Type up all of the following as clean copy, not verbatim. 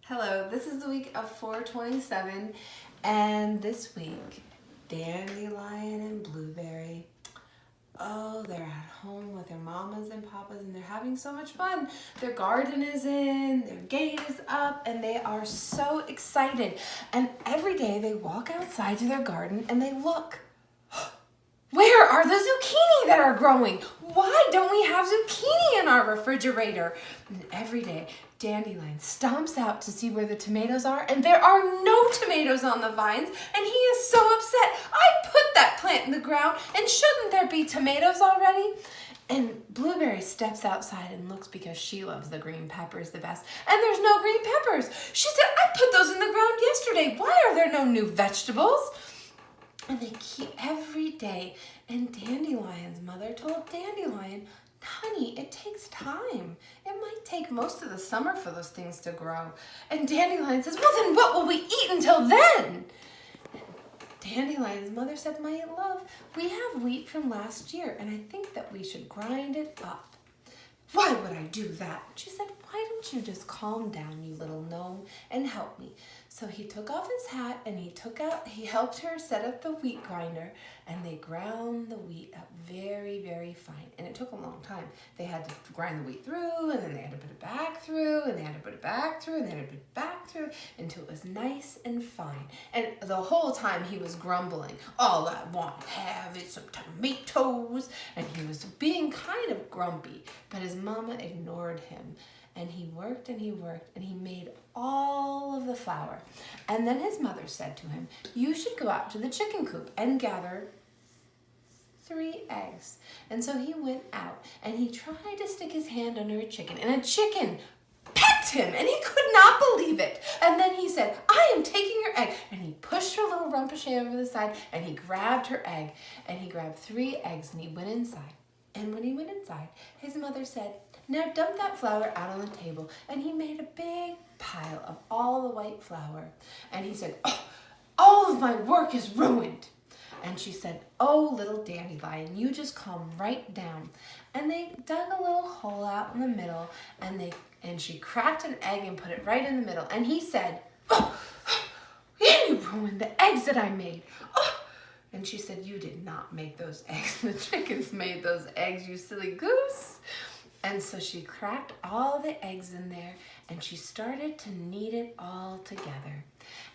Hello, this is the week of 4/27, and this week, Dandelion and Blueberry, oh, they're at home with their mamas and papas, and they're having so much fun. Their garden is in, their gate is up, and they are so excited. And every day they walk outside to their garden and they look. Where are the zucchini that are growing? Why don't we have zucchini in our refrigerator? And every day, Dandelion stomps out to see where the tomatoes are, and there are no tomatoes on the vines, and he is so upset. I put that plant in the ground, and shouldn't there be tomatoes already? And Blueberry steps outside and looks because she loves the green peppers the best, and there's no green peppers. She said, I put those in the ground yesterday. Why are there no new vegetables? And they keep every day. And Dandelion's mother told Dandelion, honey, it takes time. It might take most of the summer for those things to grow. And Dandelion says, well, then what will we eat until then? Dandelion's mother said, my love, we have wheat from last year, and I think that we should grind it up. Why would I do that? She said, why don't you just calm down, you little gnome, and help me? So he took off his hat and he helped her set up the wheat grinder, and they ground the wheat up very, very fine. And it took a long time. They had to grind the wheat through, and then they had to put it back through, and they had to put it back through, and they had to put it back through until it was nice and fine. And the whole time he was grumbling, all I want to have is some tomatoes. And he was being kind of grumpy, but his mama ignored him. And he worked and he worked and he made all of the flour. And then his mother said to him, you should go out to the chicken coop and gather 3 eggs. And so he went out and he tried to stick his hand under a chicken, and a chicken pecked him, and he could not believe it. And then he said, I am taking your egg. And he pushed her little rumpushay over the side, and he grabbed her egg, and he grabbed 3 eggs, and he went inside. And when he went inside, his mother said, now dump that flour out on the table. And he made a big pile of all the white flour. And he said, oh, all of my work is ruined. And she said, oh, little Dandelion, you just calm right down. And they dug a little hole out in the middle, and she cracked an egg and put it right in the middle. And he said, oh, you ruined the eggs that I made. Oh. And she said, you did not make those eggs. The chickens made those eggs, you silly goose. And so she cracked all the eggs in there, and she started to knead it all together.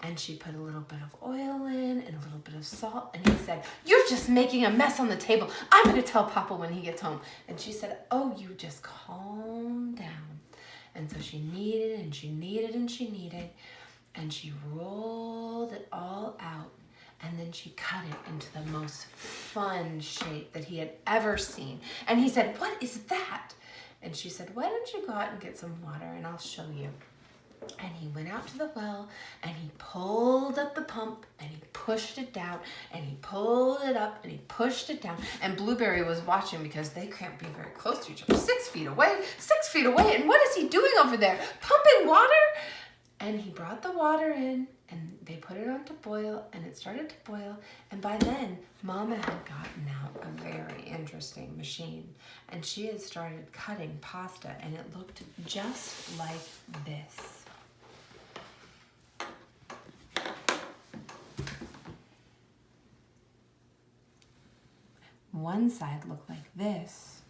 And she put a little bit of oil in and a little bit of salt. And he said, you're just making a mess on the table. I'm going to tell Papa when he gets home. And she said, oh, you just calm down. And so she kneaded and she kneaded and she kneaded, and she rolled it all out. And then she cut it into the most fun shape that he had ever seen. And he said, what is that? And she said, why don't you go out and get some water and I'll show you. And he went out to the well and he pulled up the pump and he pushed it down and he pulled it up and he pushed it down. And Blueberry was watching because they can't be very close to each other. 6 feet away, 6 feet away. And what is he doing over there? Pumping water? And he brought the water in, and they put it on to boil, and it started to boil. And by then, Mama had gotten out a very interesting machine, and she had started cutting pasta, and it looked just like this. One side looked like this.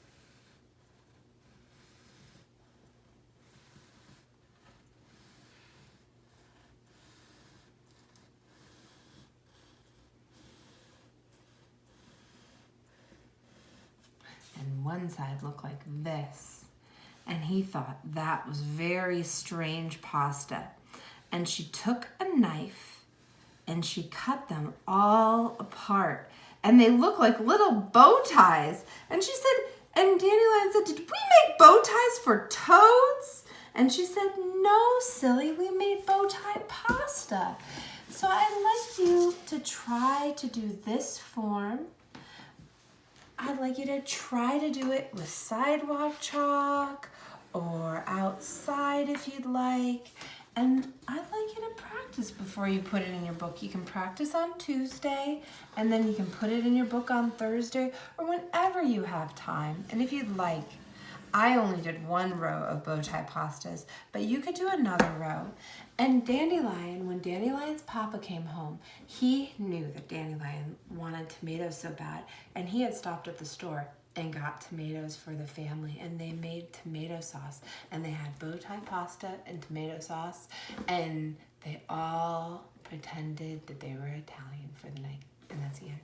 And one side looked like this. And he thought that was very strange pasta. And she took a knife and she cut them all apart. And they look like little bow ties. And she said, and Dandelion said, did we make bow ties for toads? And she said, no, silly, we made bow tie pasta. So I'd like you to try to do this form. I'd like you to try to do it with sidewalk chalk or outside if you'd like. And I'd like you to practice before you put it in your book. You can practice on Tuesday, and then you can put it in your book on Thursday or whenever you have time. And if you'd like, I only did one row of bow tie pastas, but you could do another row. And Dandelion, when Dandelion's papa came home, he knew that Dandelion wanted tomatoes so bad, and he had stopped at the store and got tomatoes for the family, and they made tomato sauce, and they had bow tie pasta and tomato sauce, and they all pretended that they were Italian for the night. And that's the end.